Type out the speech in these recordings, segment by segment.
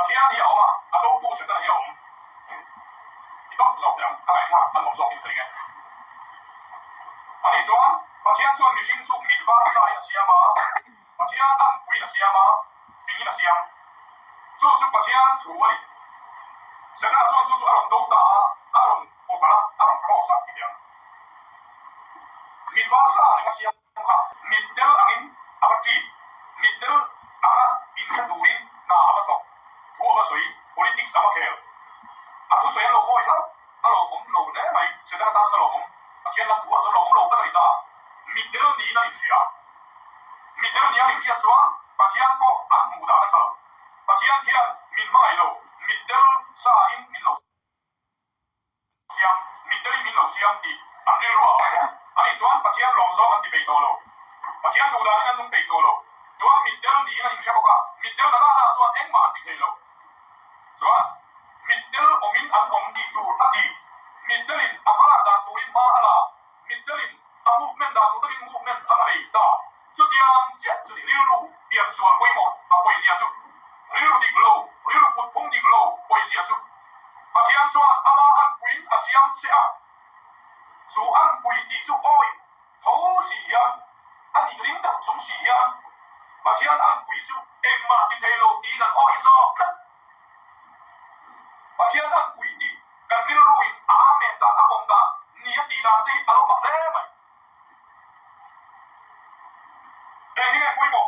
车你后嘛，都是个用，你都不做人，来看，冇做件事嘅。你转，把车转去新竹棉花晒那些嘛，把车按贵那些嘛，便宜那些，做出把车土啊！成日转做阿龙都打，阿龙我把阿龙 cross 一点。棉花晒那些看，棉条阿因阿不低，棉条阿因很独立，那阿不同，土阿不水，我哋啲阿不 care， 阿土水阿路過以後，阿路咁路咧咪成日打咗個路咁。天南土啊，这龙路得里打，米德尼那里去啊，米德尼那里去转，把天过按木打的头，把天民外路，米德沙因民路乡，米德里民路乡的，按这路啊，按你转把天龙上按的北道路，把天土打按东北道路，转米德尼那里去不干，米德那转英马的铁路，转米德我们按红地土阿地。Middelin aparat dan turin mahala. Middelin a movement dan turin movement akalay da. Sutiang jet suni liru biang suan koi mo a poesia su. Liru di glow, liru putpung di glow poesia su. Patian suan ama an kuin asiam sea. Su an kui di su oi. Thấu xì yan. An di ring đập chúng xì yan. Patian an kui su em ma di thay lô di gan oi so. Patian an kui di gan liru in mẹ ta bông ta, nia đi đàn đi, alo bạc lẽ mày. Đây nghe quay một,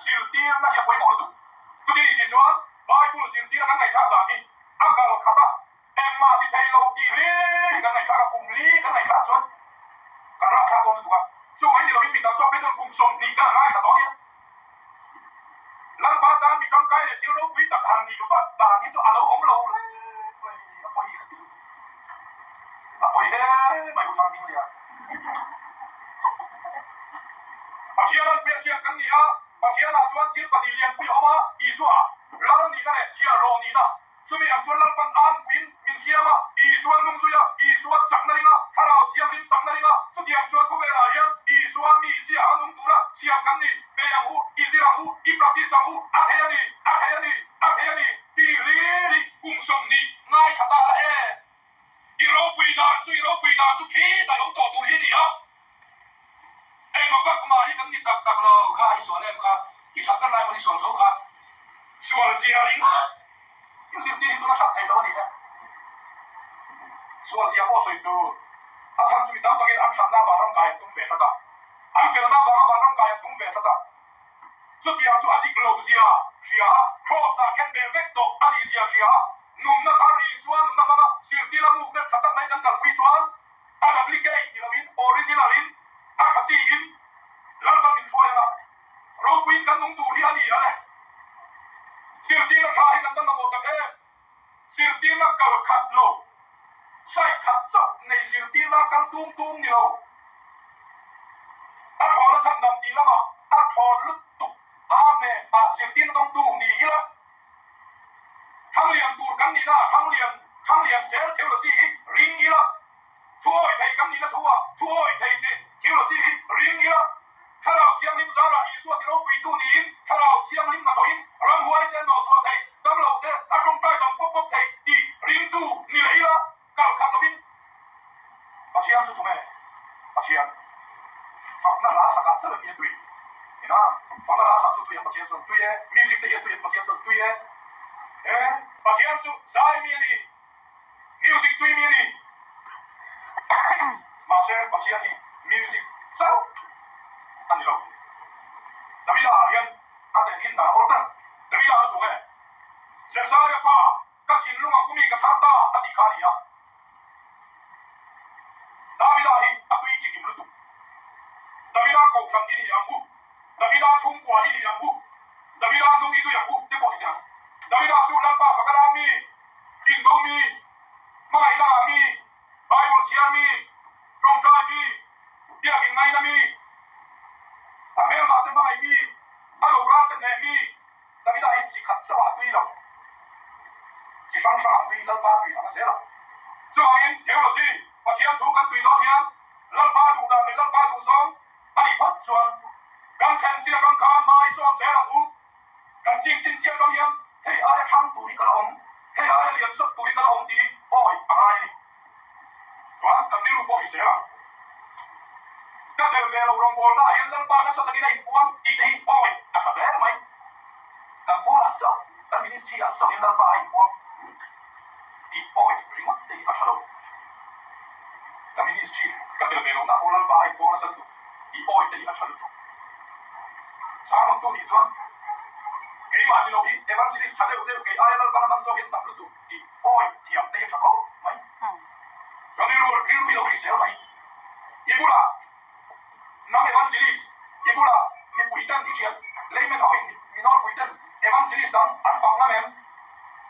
siêu tiên na hiệp quay một luôn. Chú đi xí choán, Bible siêu tiên là cái ngày khác giả thì, ăn cả lột khát ta, em mà đi thay lâu đi lý, cái ngày khác cùng lý, cái ngày khác choán, cái ra khác con luôn à. Chú mấy đi là mình đang so với con cùng sống, đi cái ngày khác đó đi. Lần ba tan bị trong cái để thiếu lâu quý tập hành thì phát đàn như cho alo ống lâu đấy. Ôi mày có thằng gì à? Bà chia lên biết xem cái gì à? Bà chia là xuân chia bà đi liền quý họ mà, ý xuân à? Làm gì cái này chia rồi gì nè? Chúng mình ăn xuân làm bàn ăn quyến mình xem à? Ý xuân không xuân à? Ý xuân chẳng này nè? Thà nào chia lim chẳng này nè? Chúng tiền xuân có về lại yên? Ý xuân mi xem ăn đúng đủ là xem cái gì? Về ăn u, ý xem ăn u, ý bạc đi sang u, ăn thế này, ăn thế này, ăn thế này, đi đi cùng sống đi, ngay khát ta là一路回答，最路回答就起，大佬多到呢啲啊！我覺嘛，呢咁啲特咯，卡呢船咧卡，呢插得嚟我啲船頭卡，船是啊你啊，就是啲做得插睇到你嘅，船是啊波水道，參注當當嘅按插那話當解東北得㗎，按上那話當解東北得㗎，做啲啊做一啲路是啊，是啊，cross 啊 can be vector， 啊你是啊是啊。Num na thari suan num na mga sirti na movement khatak mai kan kalpui suan a duplicate ilamin original in a khachi in lalba min foya na ro kuin kan nung turi ani ale sirti na thai kan na mo tak e sirti na kal khat lo sai khat chap nei sirti na kan tum ni lo a thon chan dam ti lama a thon lut tu a me a sirti na tong tu ni ila thang liền tụt cắn đi na thang liền sẽ theo là gì ring đi la thôi thầy cắn đi na thôi thầy theo là gì ring đi la thà nào thiang lim ra là ý suốt thì nó quỳ tu đi thà nào thiang lim là thôi làm huống lên nó suốt thầy tâm lộc thế ở trong tay trong bốc thầy đi ring tu ni lấy la cao khát nó bin bà thiang chú tụi mày bà thiang phật na lá sạc rất là nhiều tuổi thì nó phật na lá sạc chú tuổi bà thiang chuẩn tuổi music đây tuổi bà thiang chuẩn tuổi bà thiên chú sai miên đi music tuy miên đi mà sẽ bà thiên thì music sao anh hiểu đặc biệt là hiện anh để thiên đàng ổn đặc biệt là chú nghe sẽ sai cái pha các thiên lúc mà cũng bị cái sát ta anh đi khai đi à đặc biệt là hiện anh tuy chỉ kiếm được đặc biệt là cầu thang đi đi ăn bù đặc biệt là chung quả đi đi ăn bù đặc biệt là nông y ăn bù tiếp tục đi ăn David asu lampa fakalami, indomi, mailami, Bible chiami, tongkami, dia ingai nami, amel mate mai mi, adoran te mi, David ai chỉ khát sao tùy đâu, chỉ sang sang tùy lampa tùy là sẽ là, cho nên theo là gì, và thiên thủ cần tùy đó thiên, lampa đủ đàn để lampa đủ sống, anh đi phát chuẩn, càng khen chỉ là càng khan mai xuống sẽ là u, càng chinh chinh chia càng hiền. Hey, 唱独立个龙，嘿啊连续独立个龙的，哦，阿妈耶，哇，咁你路波去谁啦？ก็เดินเร็วลงบนได้ยังลังบ้านนั่นสักทีได้ปวงดีดีปอยอัดแล้วไหมกันปวงอัดสักกันมีที่อัดสักยังลังบ้านปวงดีปอยริมได้อัดแล้วกันมีที่ก็เดินเร็วนะโอลังบ้านปวงสักตัวดีปอยได้อัดแล้วสามตัวนี้ส่วนเกี่ยมันนี่เราเอวันสิริชาเดวเดวเกี่ยลังบ้านมันส่งเห็นตั้งตัวดีปอยเทียมได้ชักเขาไหมส่วนนี้รู้เราเสียไหมอีบุระน้องเอวันซิลิสอีบุระมีปุ๋ยตั้งที่เชียงเลยไม่เอามีน้องปุ๋ยตั้งเอวันซิลิสตั้งอันฝังน้ำเอง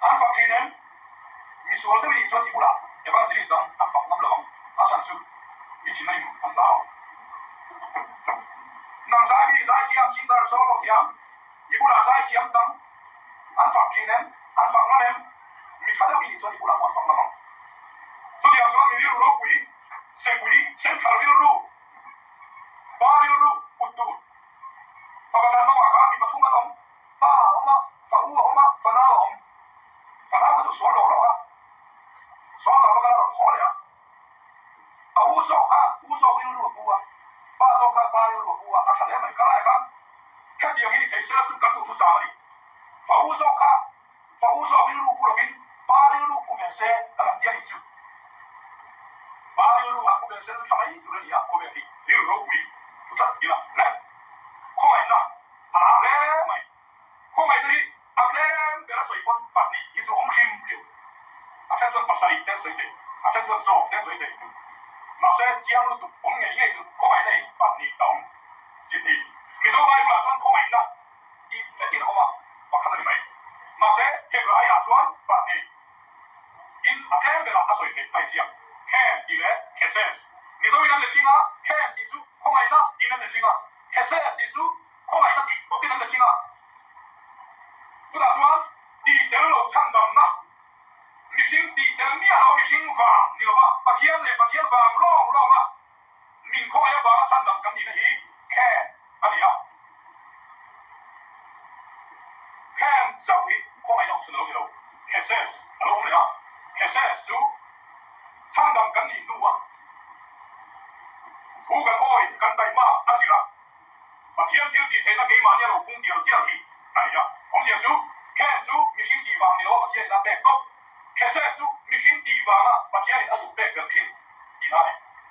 อันฝังทีนั้นมีส่วนที่มีส่วนอีบุระเอวันซิลิสตั้งอันฝังน้ำหลวงอาชันสุมีที่นั่นอันลาวน้องสายมีสายเทียมสิงดาร์โซโลเทียมอีบุระสายเทียมตั้งอันฝังทีนั้นอันฝังน้ำเองมีชาดมีส่วนอีบุระอันฝังน้ำส่วนเดียวส่วนมีริรุปุ๋ยเส้นขาวริรุบาริลูอุดดูฝากประธานมาว่าข้ามีปฐุมมาลงป้าเอามาฝากหัวเอามาฝากน้าลงฝากน้าก็ต้องสอนหล่อๆอ่ะสอนต่อมาก็แล้วพอเลยอ่ะเอาหัวสอกข้างหัวสอกริลูบัวป้าสอกข้างป้าริลูบัวอัฐเล่มันก็ได้ครับแค่เดียวนี้เทศสุกันดูทุสามันฝากหัวสอกข้างฝากหัวสอกริลูกุลวินป้าริลูกุเวเซ่อันนั้นเดียวนี้จูป้าริลูฮักกุเวเซ่ทำไมตัวนี้อ่ะกุเวทีริลูกุยทุกท่านดีละและข้อไหนนะอะไรไหมข้อไหนนี่อาเคมเดี๋ยวเราใส่คนปัดนี้ยิ่งจะองชิมจิอาเช่นส่วนภาษาอีกเต็มสวยเต็มอาเช่นส่วนสอบเต็มสวยเต็มมาเสียเจียงรู้ตุผมไงยี่จุข้อไหนนี่ปัดนี้ต้องสิ่งที่มีสบายกว่าส่วนข้อไหนนะอีกจะกินข้อมาว่าขัดได้ไหมมาเสียเก็บรายส่วนปัดนี้อินอาเคมเดี๋ยวเราใส่เต็มไปเจียงแค่ดีเลยแค่เซสมีสบายนั่นเลยลิงอ่ะแค่ดีจุข้อไหนนะดีนั่นเลยลิงอ่ะแค่เซสดีจุข้อไหนนะดีโอเคนั่นเลยลิงอ่ะ就打算地德楼唱的那，你行地德面老你行房，你了话把钱嘞把钱房浪啊，民空要房唱的咁你那去看啊你啊，看走去空来弄出楼去喽，看 sense 啊老你啊，看 sense 就唱的咁你路啊，土跟爱跟大妈啊是啦，把钱条地铁那几万一路公掉掉去，哎呀。ผมเสียสู้แค่สู้มีสิ่งดีฟังนี่เราปัจจัยนับแบกก็แค่เสียสู้มีสิ่งดีฟังอ่ะปัจจัยอาสุแบกเกิดขึ้นดีได้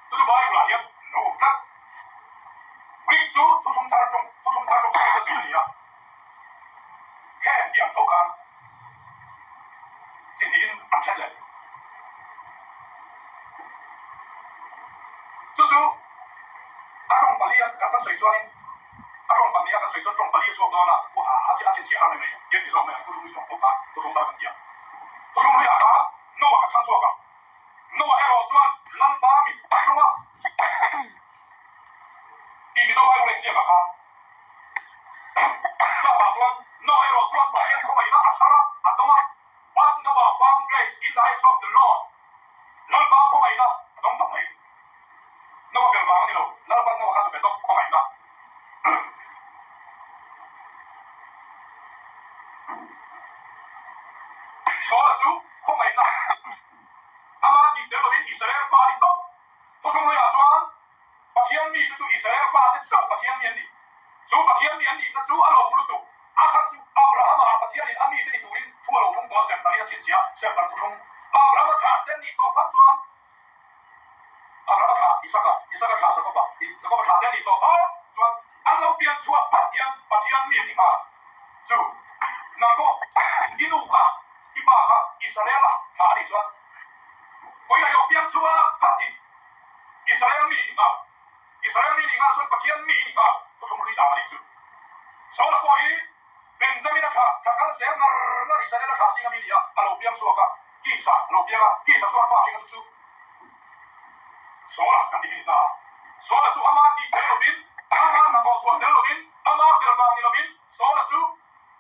สู้บ่อยกว่าอย่างโน้ตวิ่งสู้ทุกทางสิ่งสิ่งนี้อ่ะแค่เดียงเท่ากันสิ่งนี้อันเช่นเลยสู้อาจงบาลีกับท่านสวยจวน阿种本地啊，跟水村种本地说多了，我而且其他人没有，也比说没有，都是一种头发，都从他分家，都从谁啊？那我还看错了，那我还老赚两百米，懂吗？第一说外国人接个看，上把说，那我还老赚把钱空没那啥了，啊懂吗？But no one found place in the eyes of the Lord，两百空没那，懂没？那我跟房你喽，两百那我还是别懂空没那。说了就后面了，阿妈你得了边以色列发的动，不从亚说，把天米就以色列发的走把天面的，走把天面的那走阿老不都，阿参就阿布拉罕把天的阿米的你独立，托老公多上当的亲戚啊，上当不通，阿布拉罕查的你多判断，阿布拉罕查以撒个查这个吧，这个查的你多判断，阿老边说判天把天面的啊，就那个一路啊。一把哈，以色列啦，他里转，回来又变出啊，他的以色列米啊，以色列米啊，说把钱米啊，不同的打里去，说了过去，本身米的他刚才那以色列的卡是个米啊，他路边说个，地上路边啊，地上说发现个出处，说了，赶紧你打，说了就阿妈的德路边，阿妈那个说德路边，阿妈德邦的路边，说了就。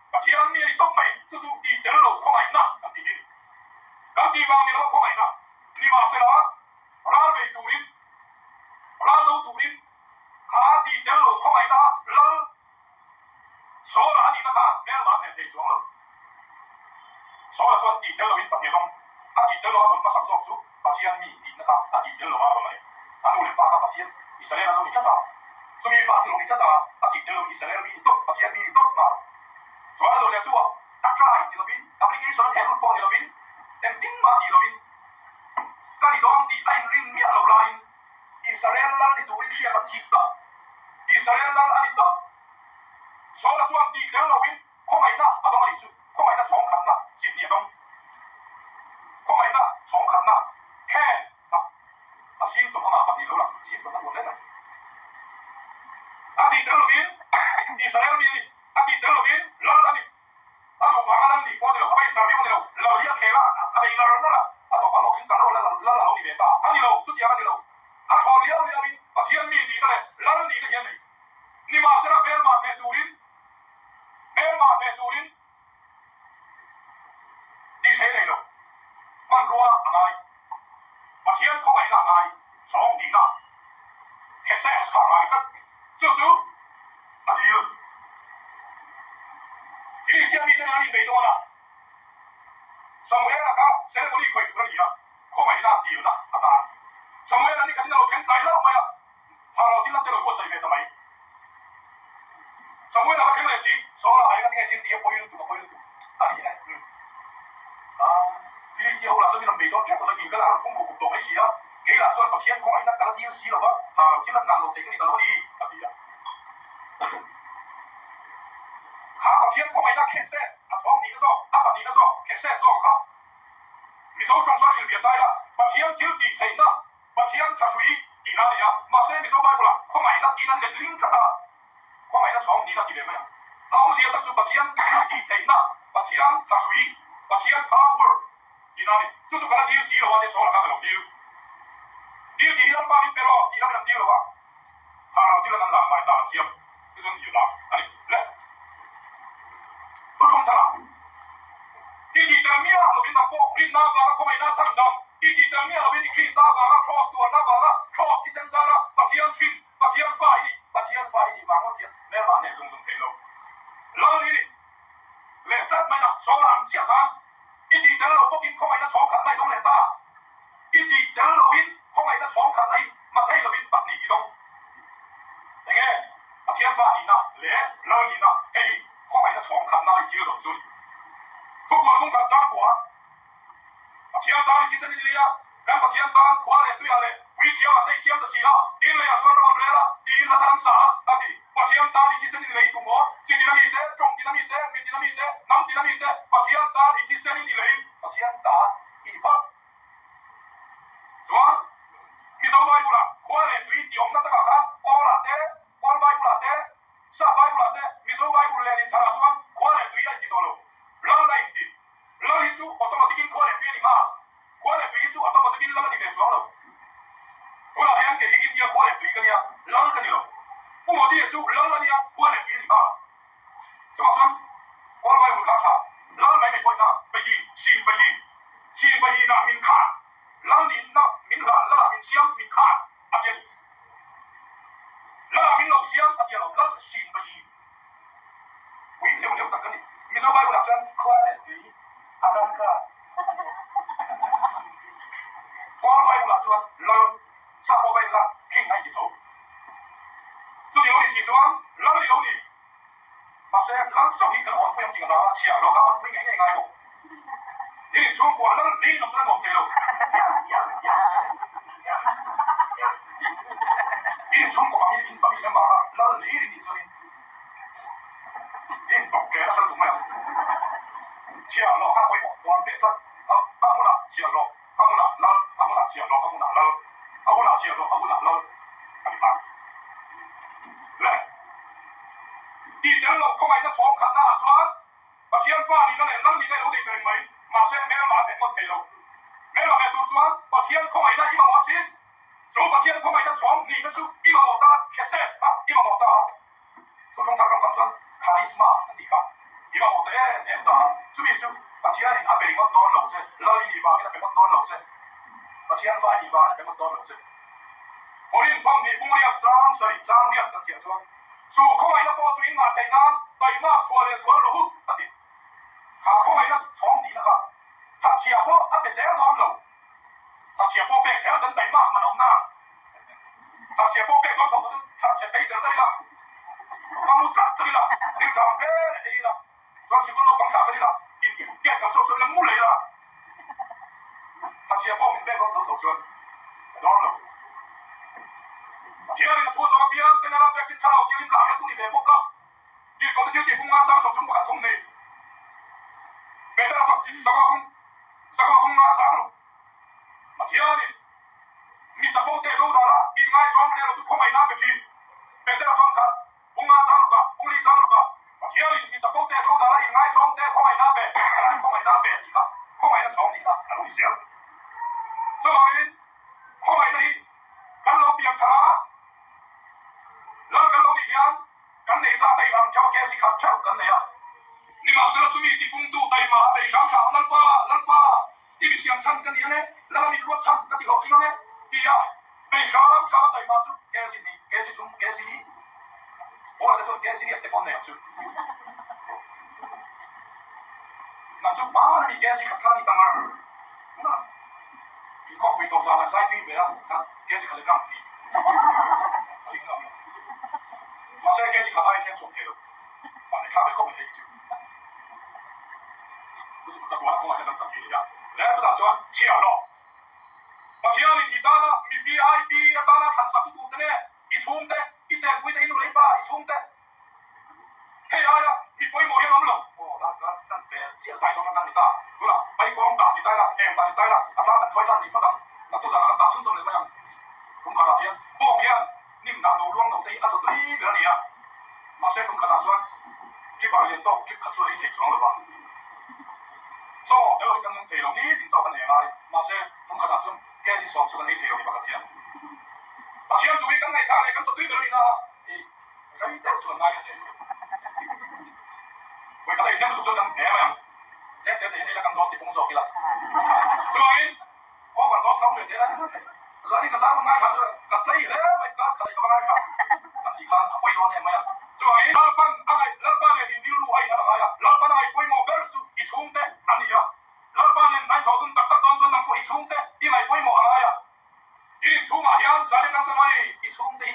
把天面的都没，就是地德路空来那，咁地去，咁地方你攞空来那，你马上拿，拉尾杜林，拉到杜林，下地德路空来那，拉，所有你那看，咩马平提撞咯，所以说地条路边白嘢東，地條路啊同乜十索數，白天面電啊，地條路啊同嚟，努力巴卡白天，以色列人努力出打，所以發生努力出打，地條路以色列人面多，白天面多嘛，所以努力多，try 地路邊 application 聽到幫地路邊，但點嘛地路邊，家己講地愛人面路來，以色列人地度人寫個地多，以色列人安尼多，所以說地條路邊，看埋那阿東阿里處，看埋那重看那，是地東。看埋那重看那 can 先讀啊嘛，白年老啦，先讀得冇得滯。地條路邊，以色列人面地條路邊，攞你，做話個人地幫你路，俾人代表你路，路一企啦，俾個人得啦，讀話冇見得啦，老你別打，你路出嘢你路，學了邊，把天面地得嚟，攞你的天地，你馬上俾馬俾杜林，俾馬俾杜林，地鐵嚟路。มันรัวอะไรมาเทียนเข้าไปหน้าไงสองดีนะแค่แซ่ข้างไงก็จู่ๆอะไรอยู่ฟิลิปปินส์มีแต่อะไรไม่โดนนะสมัยนั้นก็เซเลบริตี้คุยกันนี่นะเข้าไปหน้าดีนะอาจารย์สมัยนั้นก็ที่เราแข่งกันแล้วไหมอ่ะหาเราที่เราจะรู้ว่าใส่ไปทำไมสมัยนั้นก็แข่งเลยสิสอนอะไรก็ที่แข่งดีไปรู้ตัวอะไรเนี่ยฟิลิปปินส์เราจะมีลำบีต้องแก้ตัวยิงกันแล้วผมก็ตัวไม่เสียเฮ้ยล่ะส่วนประเทศของไอ้นักการเมืองสีหรอวะที่นักการเมืองเทคนิคตลอดดีอะไรอ่ะประเทศของไอ้นักเคสเซสช่องนี้ก็ส่งแบบนี้ก็ส่งเคสเซสส่งครับมีส่งจงส่งสิ่งเดียวได้ละประเทศที่ดีเทน่ะประเทศทัศวีดีนั่นเนี่ยมาเส้นมีส่งไปกูละของไอ้นักดีนั่นเด็ดลิงก์กันของไอ้นักช่องนี้นักดีเลยไหมเอาเสียตั้งสุดประเทศที่ดีเทน่ะประเทศทัศวีประเทศ powerဒီနာနေသူကလည်းဒီစီလောတဲ့ဆောလာကတော့ဒီလမ်းပါပြီးတော့ဒီလမ်းနဲ့ဒီလောကဟာတော့ဒီလမ်းကမိုက်စားစီယမ်ဒီစွန်ဒီလာအဲ့လေဘုထုံထားဒီတမီယာလိုဘင်းနာပေါ်ရင်းနာကခမိုင်နာဆန်ဒမ်ဒီတမီယာလိုဘင်းခရစ်စတာက cross တူနာက cross ဒီစန်ဇာရာပတိယန်ရှင်ပတိယန်ဖိုင်ဒီဘာလို့လဲမဲမနဲ့ဇုံထဲလို့လော်นี่လေတက်မနာဆောလာချာခါ一地等老多邊空位得闖近低東嚟打，一地等老邊空位得闖近低，物體裏邊白你移動，明嘅？啊天花年啦，兩年啦，嘿，空位得闖近啦，你知道追，不過公格爭過啊，啊天單你其實你哋啊，咁啊天單跨嚟對下嚟，會搶啊對閃的事啦，你嚟啊轉到嚟啦，第一啦貪啥啊啲，啊天單你其實你嚟同我，接啲啦面的，中啲啦面的，面啲啦面的，南啲啦面的，啊天單你其實你嚟。天打一拍，是吧？你收买不啦？过来对地方那个看，过来的，过来不啦的，啥买不啦的？你收买不来你他那算，过来对呀几多路？老来一点，老一组，我他妈的跟过来对你嘛，过来对一组，我他妈的跟老的在装了。过来天给一个你过来对个你啊，老个你了，不我的一组，老了你啊，过来对你嘛，是吧？算，过来不看他。老买没过那，不行，新不行那民看，老年那民看，老民乡民看，阿爹，老民老乡阿爹老老新不行，我一条条打给你，你说外国那真快点对，阿当个，光外国那算老，啥宝贝那拼来一头，做牛的是说老的老的。mà xem lắm trong khi cái hòn quen thì nó chỉ là nó không biết nghe ngay một thế thì xuống quả nó lên nó một thế đâu thế thì xuống quả family nó bảo nó lý đi cho nên đọc trẻ nó sân đúng không chỉ là nó không có một quan điểm thật không là chỉ là nó không là nó không là chỉ là nó không là nó không là chỉ là nó không là nó cái gì khác này地等路空係得闖近啦，係嘛？把天花你那嚟諗你哋老地對咪？馬上咩馬定我睇路，咩馬係到轉？把天空係得依個我先，做把天空係得闖你得出依個我得 cassette 啊，依個我得，佢講他講咁轉 charisma 啲㗎，依個我得誒得，做咩做？把天你阿俾我當路啫，攞你地方你俾我當路啫，把天花地方你俾我當路啫，我連同你冇了張水張亮嘅結論。做空係一個最難聽啱，對媽錯嚟所路，一啲，係ข้อไม่ละช่องนี้นะครับถ้าเชียร์พวกอันเป็นแสงทองเราถ้าเชียร์พวกเป็นแสงกันเต็มมากมันเอาหน้าถ้าเชียร์พวกเป็นก็ต้องถ้าเชียร์ไปเดินได้ละความรู้จักได้ละเรื่องทางเฟ้ได้ละตอนสิบโลบังคับได้ละอินเดียกับโซเชียลแล้วมุ่งเลยละถ้าเชียร์พวกเป็นก็ต้องชวนร้อนเลยเชียร์ในทั่วสารพีนั้นเป็นอะไรแบบที่ท่าเราเชียร์ลิมขาเนี่ยตุ้งนี่แบบพวกก็ยืนก่อนที่จะพุ่งมาจ้างสมจุ่มขัดทงนี่เป็นอะไรครับสักว่าพุ่งมาจ้างลูกมาเชียร์นี่มีสปอร์ตเตอร์ดูดาราอีกไม่จอมเตอร์ทุกคนไม่น่าเป็นทีเป็นอะไรครับพุ่งมาจ้างลูกพุ่งลีจ้างลูกมาเชียร์นี่มีสปอร์ตเตอร์ดูดาราอีกไม่จอมเตอร์เขาไม่น่าเป็นเขาไม่น่าเป็นอีกครับเขาไม่น่าชอบนี่ครับอะไรเสีย所以后來你跟老別他，老跟老啲人，跟你沙地人就幾時合出跟你啊？你話說做咩啲工都地嘛，地上炒撚巴，呢邊上親跟你呢，嗱你落親跟啲落見呢，啲啊，地上炒地嘛做幾時從幾時呢？我哋做幾時呢？一般嚟做，嗱做媽你幾時合你當兒？嗱。全國會讀晒係西區啦，幾時佢哋啱唔掂？點解？我寫幾時佢哋聽錯嘢咯？凡係靠你講嘅氣照，好似就講講係一陣時嘅，你一做大小車咯，或者你單啦，咪 VIP 一單啦，行十度嘅咧，一衝的，一隻會地到你吧，一衝的，嘿呀呀，你鬼冇嘢咁咯，哦，那真係寫晒咗啦，你得，好啦，俾光大你低啦，大你低啦。推單你不等，嗱到時候打衝咗你嗰樣，咁佢話嘢，幫嘢，你唔難路窿路地，一就對俾你啊，馬上咁佢打算，接埋你多，接佢出嚟提倡啦吧，所以有你咁樣提路呢，點做緊嘢啊？馬上咁佢打算，幾時上出緊你提路你白嘅嘢，馬上對緊你查你咁就對俾你啦，你都做緊挨嘅，佢咁你點都做緊嘢啊？聽你啦咁多時工作嘅啦，做緊。我話攞手嚟睇啦，嗱呢個三個挨卡咗，夾低咧咪夾佢咁挨卡，咁而家鬼攞你係咪啊？就話老闆你條路係哪嚟啊？老闆係鬼我俾你做一衝的，安尼啊？老闆你來頭頓特當陣能夠一衝的，因為鬼我來啊？你出馬鄉，三年當陣咪一衝的，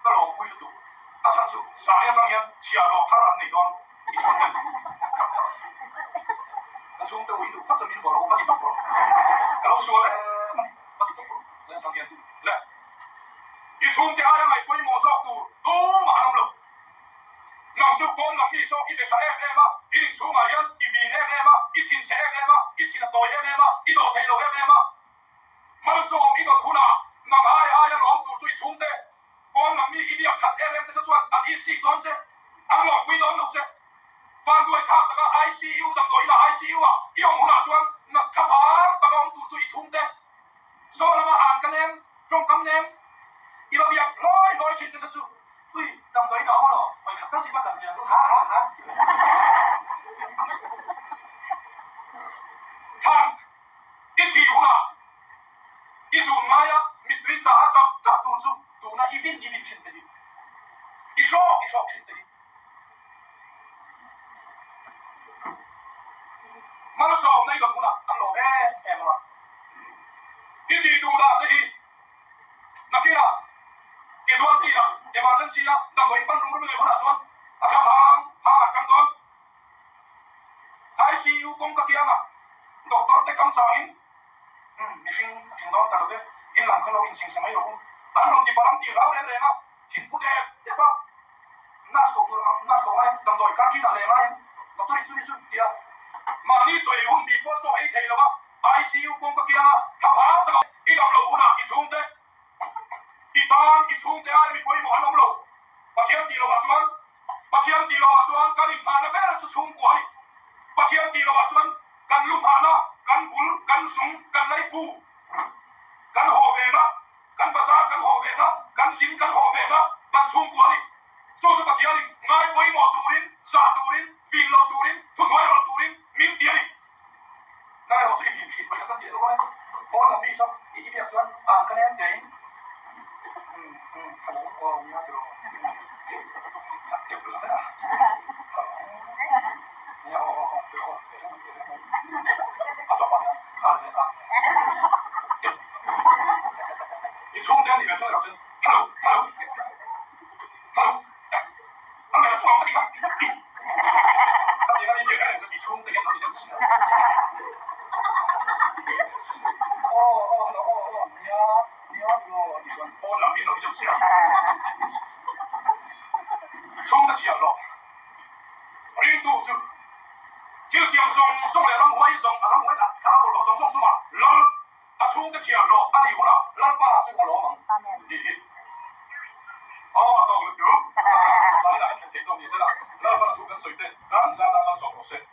個老鬼都做，啊參數三年當鄉，下落他人嚟當一衝的，一衝的我一度不知面火了，我不知道了。老說咧，不知道喎，真係當然咧。一衝嘅阿人係鬼魔索度，都馬咁咯。硬少講硬呢索，一定出 FM 啊，一定出埋人，一面 FM 啊，一天寫 FM 啊，一天代 FM 啊，呢度睇到 FM 啊。冇錯，呢個圖啦，硬阿人攞到最衝嘅，講硬呢一定要出 FM 嘅出嚟，啊呢時講啫，硬落鬼攞落啫。翻到去卡大家 ICU 等到呢個 ICU 啊，呢個冇拿出。那他旁大家都最衝的，所以嘛按咁樣，仲咁樣，一路入來去的時候，喂，咁對講咯，喂，當時不咁樣都嚇，看，一條啦，一條馬呀，面對打到住那一viên錢的，一雙錢的。mana so na ito kuna ang lo mga hindi duda dahil nakira kisuan tira emergency ya damo ipan rumrum ngai kuna suan athapang changdon ICU kong kakiama doktor te kam sahin mission tingdon tarve in lang khalo in sing samai ro an ro ti param ti rau le na tin pu de ba nas ko mai dam doi kan ti da le mai doktor itu dia mà ní最換別波做起期啦喎 ，ICU 工作嘅啊，及下得個呢條路嗱，一衝的，一單一衝的啊，你鬼冇行路，把錢跌落話算，把錢跌落話算，咁你慢啊咩啦，就衝過嚟，把錢跌落話算，咁路慢啦，咁bul咁鬆咁嚟步，咁河邊啦，咁巴沙咁河邊啦，咁閃咁河邊啦，咁衝過嚟，所以把錢你嗌鬼冇杜林，殺杜林，變落杜林，同我落杜林。明天，那我最近去，我就跟住都講，我諗呢首呢啲人想咁樣嘅，係冇我而家就入咗啦，係嘛？你我间里面听到声 ，hello hello hello， 他们来做我跟你看，他们那里面哎就比冲的眼头比较细。你好，你说我两面都比较细。冲得起来咯，领导就就上送来咱会上，咱会啦，他不落上送嘛，咱冲得起来咯，咱以后啦，咱把这个罗门，到了得，咱来听听到你说啦，咱把它做成水的，咱啥咱说不是。